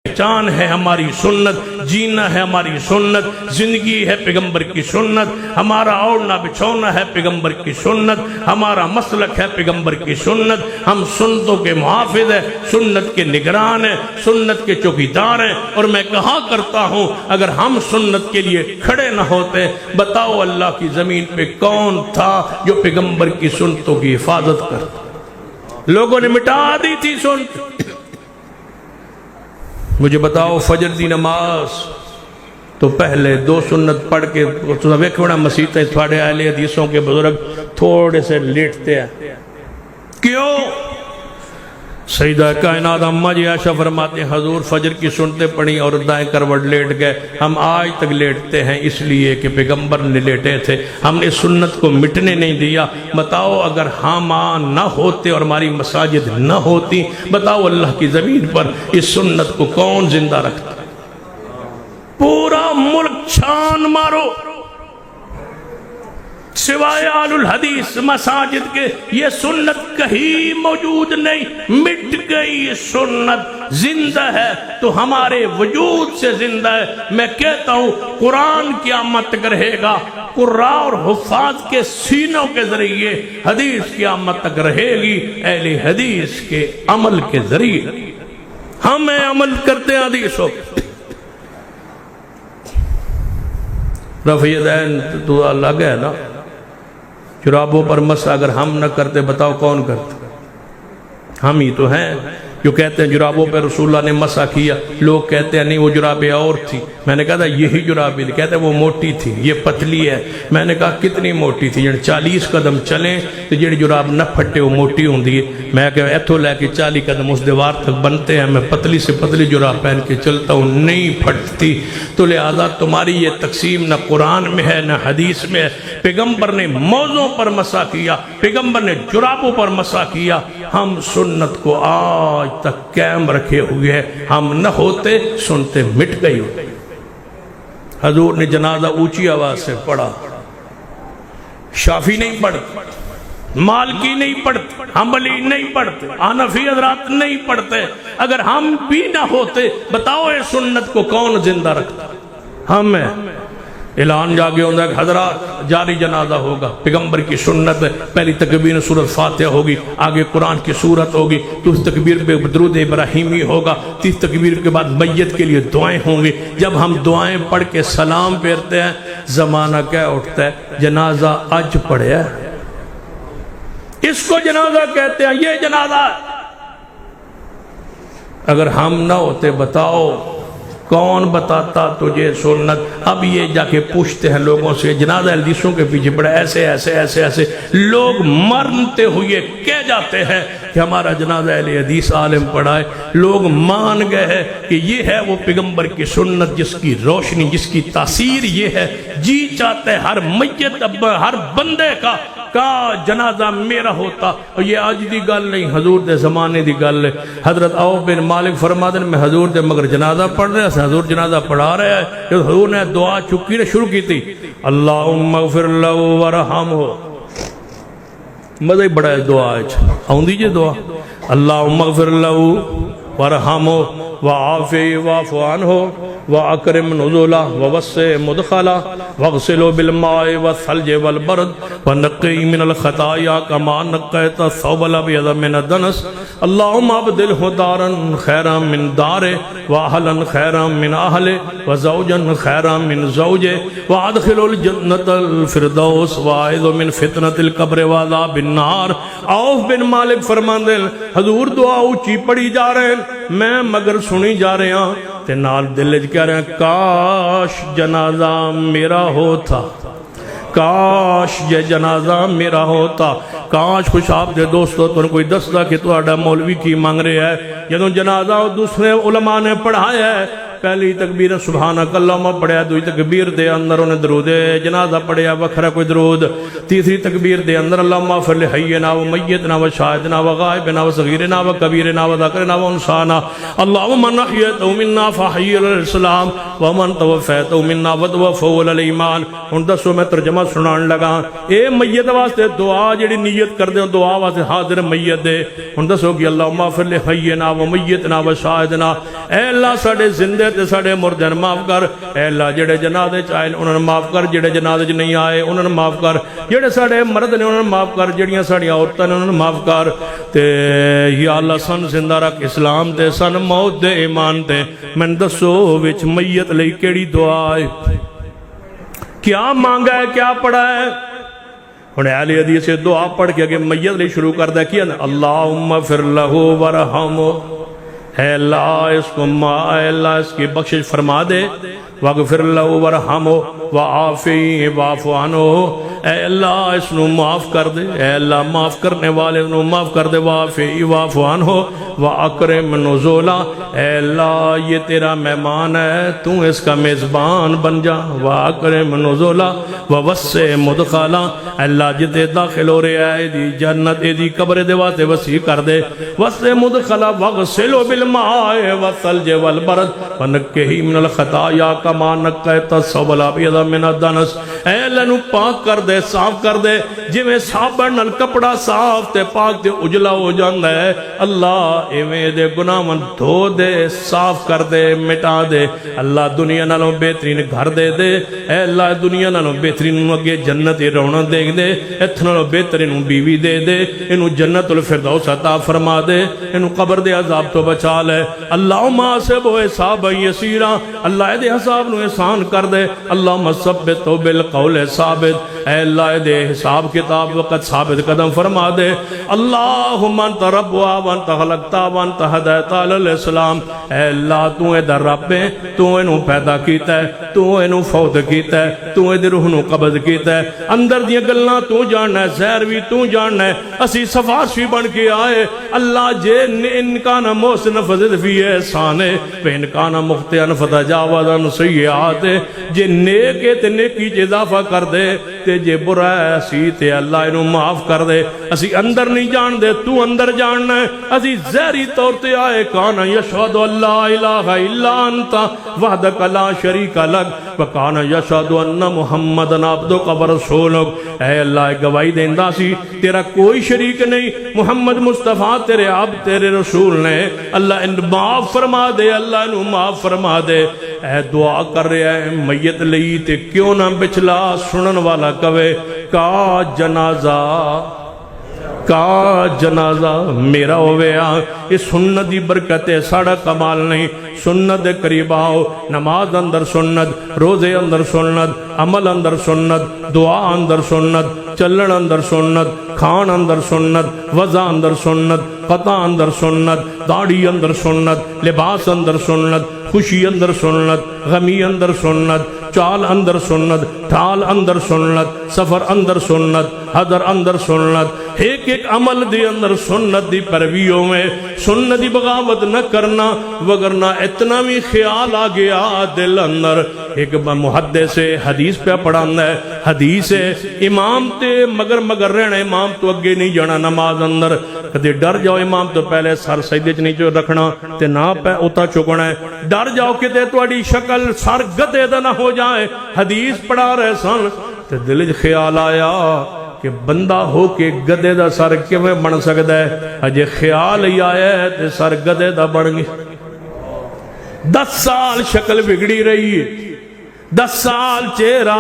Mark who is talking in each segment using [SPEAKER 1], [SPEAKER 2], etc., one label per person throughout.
[SPEAKER 1] پہچان ہے ہماری سنت، جینا ہے ہماری سنت، زندگی ہے پیغمبر کی سنت، ہمارا اوڑھنا بچھونا ہے پیغمبر کی سنت، ہمارا مسلک ہے پیغمبر کی سنت، ہم سنتوں کے محافظ ہیں، سنت کے نگران ہیں، سنت کے چوکیدار ہیں۔ اور میں کہا کرتا ہوں اگر ہم سنت کے لیے کھڑے نہ ہوتے، بتاؤ اللہ کی زمین پہ کون تھا جو پیغمبر کی سنتوں کی حفاظت کرتا؟ لوگوں نے مٹا دی تھی سنت۔ مجھے بتاؤ فجر دی نماز تو پہلے 2 سنت پڑھ کے تو ویکھونا مسیطیں تھوڑے اہل حدیثوں کے بزرگ تھوڑے سے لیٹتے ہیں، کیوں؟ سیدہ کائنات اماں جی عائشہ فرماتے ہیں حضور فجر کی سنتیں پڑھی اور دائیں کروٹ لیٹ گئے، ہم آج تک لیٹتے ہیں اس لیے کہ پیغمبر نے لیٹے تھے، ہم نے سنت کو مٹنے نہیں دیا۔ بتاؤ اگر ہم نہ ہوتے اور ہماری مساجد نہ ہوتی، بتاؤ اللہ کی زمین پر اس سنت کو کون زندہ رکھتا؟ پورا ملک چھان مارو، سوائے آل الحدیث مساجد کے یہ سنت کہیں موجود نہیں، مٹ گئی۔ سنت زندہ ہے تو ہمارے وجود سے زندہ ہے۔ میں کہتا ہوں قرآن قیامت تک رہے گا، قراء اور حفاظ کے سینوں کے ذریعے، حدیث قیامت تک رہے گی اہل حدیث کے عمل کے ذریعے۔ ہمیں عمل کرتے ہیں حدیثوں، رفع یدین تو الگ ہے نا، جرابوں پر مسح اگر ہم نہ کرتے بتاؤ کون کرتے؟ ہم ہی تو ہیں جو کہتے ہیں جرابوں پہ رسول اللہ نے مسح کیا۔ لوگ کہتے ہیں نہیں وہ جرابیں اور تھی، میں نے کہا تھا یہی جرابیں تھی، کہتے ہیں وہ موٹی تھی یہ پتلی ہے۔ میں نے کہا کتنی موٹی تھی؟ 40 قدم چلیں تو جڑی جراب نہ پھٹے وہ موٹی ہوں دی۔ میں کہ ایتھو لے کے 40 قدم اس دیوار تک بنتے ہیں، میں پتلی سے پتلی جراب پہن کے چلتا ہوں، نہیں پھٹتی۔ تو لہذا تمہاری یہ تقسیم نہ قرآن میں ہے نہ حدیث میں ہے۔ پیغمبر نے موضوع پر مسح کیا، پیغمبر نے جرابوں پر مسح کیا۔ ہم سنت کو آج تک قائم رکھے ہوئے ہیں، ہم نہ ہوتے سنتے مٹ گئی ہوتی۔ حضور نے جنازہ اونچی آواز سے پڑھا، شافی نہیں پڑھتے، مالکی نہیں پڑھتے، حنبلی نہیں پڑھتے، حنفی حضرات نہیں پڑھتے۔ اگر ہم بھی نہ ہوتے بتاؤ یہ سنت کو کون زندہ رکھتا؟ ہم ہیں۔ اعلان جاگے ہوندہ کہ حضرات جاری جنازہ ہوگا، پیغمبر کی سنت ہے، پہلی تکبیر سورۃ فاتحہ ہوگی، آگے قرآن کی سورت ہوگی، دوسری تکبیر پہ درود ابراہیمی ہوگا، تیسری تکبیر کے بعد میت کے لیے دعائیں ہوں گی۔ جب ہم دعائیں پڑھ کے سلام پھیرتے ہیں زمانہ کیا اٹھتا ہے؟ جنازہ اج پڑھیا ہے، اس کو جنازہ کہتے ہیں، یہ جنازہ۔ اگر ہم نہ ہوتے بتاؤ کون بتاتا تجھے سنت؟ اب یہ جا کے پوچھتے ہیں لوگوں سے، جنازہ حدیثوں کے پیچھے پڑا، ایسے ایسے ایسے ایسے لوگ مرتے ہوئے کہہ جاتے ہیں کہ ہمارا جنازہ اہل حدیث عالم پڑھائے۔ لوگ مان گئے ہیں کہ یہ ہے وہ پیغمبر کی سنت جس کی روشنی، جس کی تاثیر یہ ہے۔ جی چاہتے ہیں ہر میت ہر بندے کا جنازہ میرا ہوتا، اور یہ آج دی گل نہیں، حضور دے زمانے دی گل ہے۔ حضرت عوف بن مالک فرماتے ہیں میں حضور دے مگر جنازہ پڑھ رہے ہیں، حضور جنازہ پڑھا رہے ہیں کہ حضور نے دعا چکی نے شروع کی تھی، اللہم اغفر لہ ورحمہ۔ مزہ ہی بڑا ہے دعا ہے، آؤں دیجئے دعا، اللہم اغفر لہ ورحمہ وعافی واعف عنہ واکرم نزلہ ووسع مدخلہ واغسلہ بالماء والثلج والبرد ونقی من الخطایا کما نقیت الثوب الابیض من الدنس اللہم ابدلہ دارا خیرا من دارے واہلا خیرا من اہلے وزوجا خیرا من زوجے وادخل الجنت الفردوس واعذ من فتنة القبر وعذاب النار۔ عوف بن مالک فرماندے حضور دعا اونچی پڑھی جا رہے ہیں، میں مگر سنی جا رہے ہیں تے نال دل وچ کہہ رہے ہیں کاش جنازہ میرا ہوتا، کاش یہ جنازہ میرا ہوتا، کاش خوش آپ دے دوستو تو کوئی دستا کہ تہاڈا مولوی کی مانگ رہے ہے۔ جدوں جنازہ دوسرے علماء نے پڑھایا ہے، پہلی تکبیر سبحانک اللہم پڑھیا، دوسری تکبیر دے اندر انہیں درود جنازہ پڑھیا وکھرا کوئی درود، تیسری تکبیر دے اندر اللہم اغفر لحینا و میتنا و شاہدنا و غائبنا و صغیرنا و کبیرنا و ذکرنا و انسانا اللہم من احییتو منا فحیی الاسلام و من توفیتو منا ودوفو الایمان۔ ان دسو میں ترجمہ سنان لگا، اے میت واسطے دعا جڑی نیت کر دے دعا واسطے حاضر میت دے، ان دسو کہ اللہم اغفر لحینا و میتنا و شاہدنا، اے اللہ ساڑے زندے تے ساڑے مردے معاف کر، اے اللہ جڑے جنازے چاہے انہوں نے معاف کر، جڑے جنازے نہیں آئے انہوں نے معاف کر، جڑے ساڑے مرد نے انہوں نے معاف کر، جڑیاں ساڑی عورتیں نے انہوں نے معاف کر، تے یا اللہ سن زندہ رکھ اسلام تے، سن موت دے ایمان تے۔ میں دسو وچ میت لئی کیڑی دعا ہے، کیا مانگا ہے، کیا پڑھا ہے؟ انہیں اہل حدیث سے دعا پڑھ کے کہ میت لئی شروع کر دیا کیا نا، اللہم اغفر لہ ورحمہ، اے اللہ اس کو اے اللہ اس کی بخشش فرما دے، واغفر لہ ورحمہ وعافی واعف عنہ، اے اللہ اس نو معاف کر دے، اے اللہ معاف کرنے والے نو معاف کر دے، وعافی واعف عنہ واکرم نزولا، اے اللہ یہ تیرا مہمان ہے تو اس کا میزبان بن جا، واکرم نزولا ووسع مدخلا، اللہ جتے داخل ہو رہے آئے دی جنت دی قبر دے واسطے وسیع کر دے، وسع مدخلا واغسلو بالماء والثلج والبرد ونکہی من الخطایا کما نقیت الثوب الابیض من الدنس، اے اللہ نو پاک کر دے، صاف کر دے، جویں صابن نال کپڑا صاف تے پاک تے اجلا ہو جاندا ہے، اللہ ایویں دے گناہاں دھو دے، صاف کر دے، مٹا دے، اللہ دنیا نالوں بہترین گھر دے دے، اے اللہ دنیا نالوں بہترین اگے جنت رونق دے دے، اتنا نالوں بہترین بیوی دے دے، انہوں جنت الفردوس عطا فرما دے، انہوں قبر دے عذاب تو بچا لے، اللہم حاسبہ حسابا یسیرا، اللہ دے حساب نو احسان کر دے، اللہم ثبتہ بالقول ثابت، اے اللہ دے حساب کتاب وقت ثابت قدم فرما دے، اللہم انت رب وانت خلقتا وانت ہدایت علی الاسلام، اے اللہ تو اے در رب ہے، تو انہوں پیدا کیتا ہے، تو انہوں فوت کیتا ہے، تو اے روح نو قبض کیتا ہے، اندر دیا گلنا تو جاننا ہے، زہر بھی تو جاننا ہے، اسی صفاس بھی بن کے آئے، اللہ جے انکانا محسن فزد فی احسان ہے، پہ انکانا مختیان فتجاوزن سیئات ہے، جے نیک ہے تے نیکی جے اضافہ کر دے، تے جے برا ہے اسی تے اللہ انہوں معاف کر دے، اسی اندر نہیں جان دے، تو اندر جاننا ہے، اسی زہری طور تے آئے، کانا یشہد اللہ الہ الا انتا وحدک لا شریک لک وکانا یشہد ان محمد عبدک ورسولک، اے اللہ گواہی دیندہ سی تیرا کوئی شریک نہیں، محمد مصطفیٰ تیرے عبد تیرے رسول نے، اللہ ان معاف فرما دے، اللہ انہوں معاف فرما دے، اے دعا کر رہے ہیں میت لئی تے کیوں نہ بچلا سنن والا کوے، کا جنازہ میرا ہویا، اس سنت دی برکت ہے، ساڑا کمال نہیں، سنت دے قریب آؤ، نماز اندر سنت، روزے اندر سنت، عمل اندر سنت، دعا اندر سنت، چلن اندر سنت، کھان اندر سنت، وضع اندر سنت، قطع اندر سنت، داڑھی اندر سنت، لباس اندر سنت، خوشی اندر سنت، غمی اندر سنت، چال اندر سنت، ٹھال اندر سنت، سفر اندر سنت، حضر اندر سنت، ایک ایک عمل دی اندر سنت دی پرویوں میں سنت دی بغاوت نہ کرنا، وگرنہ اتنا بھی خیال آ گیا دل اندر، ایک محدث حدیث پہ پڑھانا ہے، حدیث ہے امام تے مگر رہنا، امام تو اگے نہیں جانا نماز اندر، کدے ڈر جاؤ امام تو پہلے سر سجدے چ نہیں رکھنا تے نہ پہ اتا چکنا ہے، ڈر جاؤ کہ تواڈی شکل سر گدے دا نہ ہو جائے، حدیث پڑھا رہے سن تے دل وچ خیال آیا کہ بندہ ہو کے گدے دا سر کیویں بن سکدا ہے، اجے خیال ہی آیا ہے تے سر گدے دا بن گیا، 10 سال شکل بگڑی رہی ہے، 10 سال چہرہ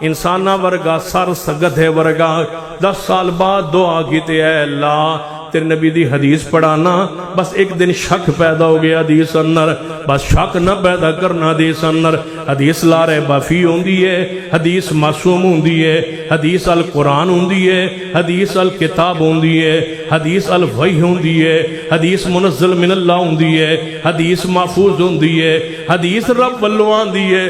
[SPEAKER 1] انسانہ ورگا، سر گدھے ورگا، 10 سال بعد دعا کیتے اے اللہ تیرے نبی دی حدیث پڑھانا، بس ایک دن شک پیدا ہو گیا حدیث اندر، بس شک نہ پیدا کرنا حدیث اندر، حدیث لارے بافی ہوندی ہے، حدیث معصوم ہوندی ہے، حدیث القرآن ہوندی ہے، حدیث الکتاب ہوندی ہے، حدیث الوحی ہوندی ہے، حدیث منزل من اللہ ہوندی ہے، حدیث محفوظ ہوندی ہے، حدیث رب واللہ آندی ہے،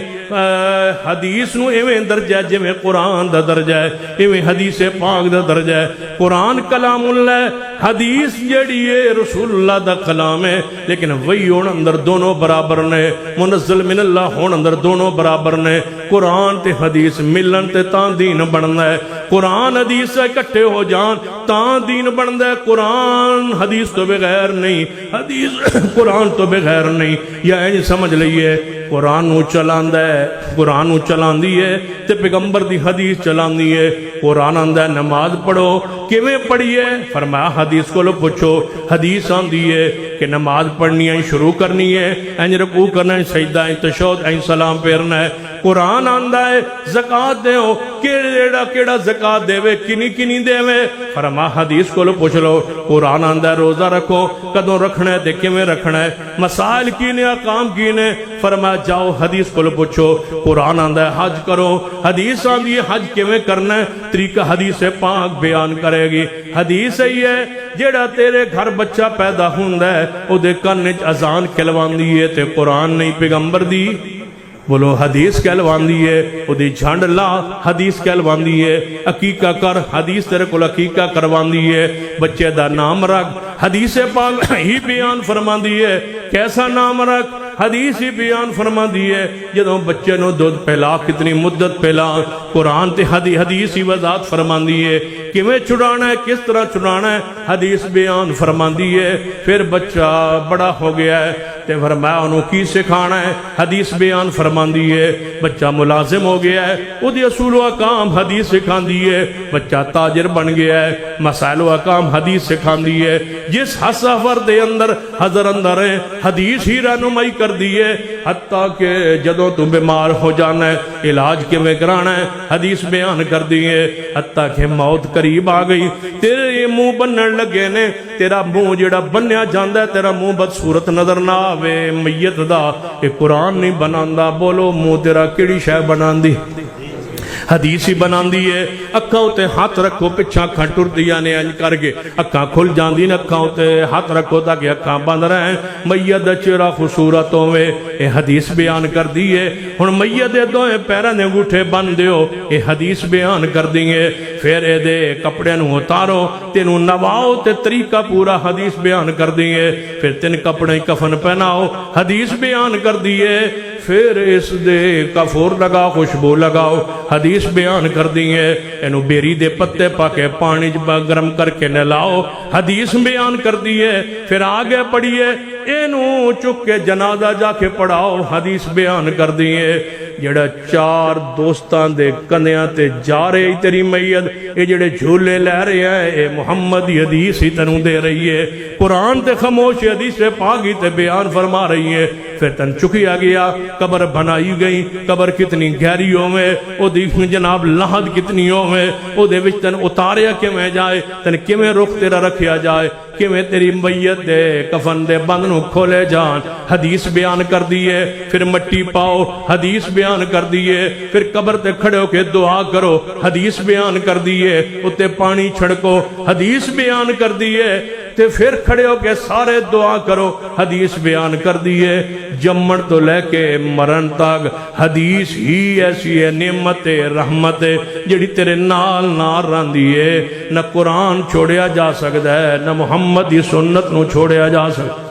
[SPEAKER 1] حدیث نو ایویں درجہ ہے جویں قرآن دا درجہ ہے، ایویں حدیث پاک دا درجہ ہے، قرآن کلام اللہ، حدیث جڑی ہے رسول اللہ دا کلام ہے، لیکن وہی ہون اندر دونوں برابر نے، منزل من اللہ ہون اندر دونوں برابر نے، قرآن تے حدیث ملن تے تاں دین بننا ہے، قرآن حدیث سے اکٹھے ہو جان تاں دین بننا ہے، قرآن حدیث تو بغیر نہیں، حدیث قرآن تو بغیر نہیں، یا این سمجھ لئیے قرآن نو چلاندہ ہے قرآن نو چلاندی ہے تے پیغمبر دی حدیث چلاندی ہے قرآن آندا ہے نماز پڑھو کیویں پڑھیے فرمایا حدیث کو لو پوچھو حدیث آندی ہے کہ نماز پڑھنی ہے شروع کرنی ہے این رکوع کرنا ہے سجدہ این تشہد این سلام پھیرنا ہے قرآن آندا ہے زکات دیو کیڑا زکات دیوے کنی کنی دیوے فرمایا حدیث کو لو پوچھ لو قرآن آندا ہے روزہ رکھو کدوں رکھنا ہے تے کیویں رکھنا ہے مسائل کی نے احکام کی نے فرمایا جاؤ حدیث کو لو پوچھو قرآن آندا ہے حج کرو حدیث آندی ہے حج کیویں کرنا ہے طریقہ حدیث پاک بیان کرے گی حدیث ہی ہے جیڑا تیرے گھر بچہ پیدا ہوندا ہے او دے کن وچ اذان کھلواندی ہے تے قرآن نہیں پیغمبر دی بولو حدیث کہلواندی ہے او دی جھنڈ لا حدیث کہلواندی ہے عقیقہ کر حدیث تیرے کو عقیقہ کرواندی ہے بچے دا نام رکھ حدیث پاک ہی بیان فرماندی ہے کیسا نام رکھ حدیث ہی بیان فرما دیئے جدوں بچے نو دودھ پہلا کتنی مدت پہلا قرآن تے حدیث ہی وضاحت فرما دیئے کیویں چھڑانا ہے کس طرح چھڑانا ہے حدیث بیان فرما دیئے پھر بچہ بڑا ہو گیا ہے تے فرمایا انہوں کی سکھانا ہے حدیث بیان فرما دیئے بچہ ملازم ہو گیا ہے او دی اصول و احکام حدیث سکھان دیئے بچہ تاجر بن گیا ہے مسائل و احکام حدیث سکھان دیئے جس سفر دے اندر حضر اندر ہے حدیث ہی رہنمائی کر دیئے حتیٰ کہ جدوں تم بیمار ہو جانا ہے علاج کے میں کرانا ہے حدیث بیان کر دیئے حتیٰ کہ موت قریب آ گئی تیرے یہ منہ بنن لگے نے تیرا منہ جڑا بنیا جاندہ ہے تیرا منہ بدصورت نظر نہ آوے میت دا یہ قرآن نہیں بناندہ بولو منہ تیرا کیڑی شے بناندی حدیث ہی بنان دیئے اکھاں تے ہاتھ رکھو پچھا اکھاں ٹر دیا نے انج کر کے اکھاں کھل جان دی اکھاں تے ہاتھ رکھو تاکہ اکھاں بند رہیں میت چرا خصورتوں میں اے حدیث بیان کر دیئے ہن میت دوئے پیران دے انگوٹھے بند دیو اے حدیث بیان کر دیئے پھر اے دے کپڑے نو اتارو تینو نواؤ تے طریقہ پورا حدیث بیان کر دیئے پھر تین کپڑے کفن پہناؤ حدیث بیان کر دیئے پھر اس دے کفور لگاؤ خوشبو لگاؤ حدیث بیان کر دیئے اینو بیری دے پتے پاکے پانی گرم کر کے نلاؤ حدیث بیان کر دیئے پھر آگے پڑھیے اینو چک کے جنازہ جا کے پڑھاؤ حدیث بیان کر دیئے جڑا چار دوستان دے کندیاں تے جا رہے تیری میت اے جڑے جھولے لے رہے ہیں اے محمد حدیث ہی تنوں دے رہی ہے قرآن تے خاموش حدیث پاکی تے بیان فرما رہی ہے پھر تن چکی آ گیا قبر بنائی گئی قبر کتنی گہری ہوئے او دیکھ جناب لحد کتنی ہوئے او دے وچ تن اتاریا کے میں جائے تن کیویں رخ تیرا رکھیا جائے کیویں تیری میت دے کفن دے بند نو کھولے جان حدیث بیان کر دیئے پھر مٹی پاؤ حدیث بیان کر دیئے پھر قبر تے کھڑے ہو کے دعا کرو حدیث بیان کر دیئے اتے پانی چھڑکو حدیث بیان کر دیئے تے پھر کھڑے ہو کے سارے دعا کرو حدیث بیان کر دیئے جمن تو لے کے مرن تک حدیث ہی ایسی ہے نعمت رحمت جڑی تیرے نال نال رہن دیئے نہ قرآن چھوڑیا جا سکتا ہے نہ محمد دی سنت نو چھوڑیا جا سکتا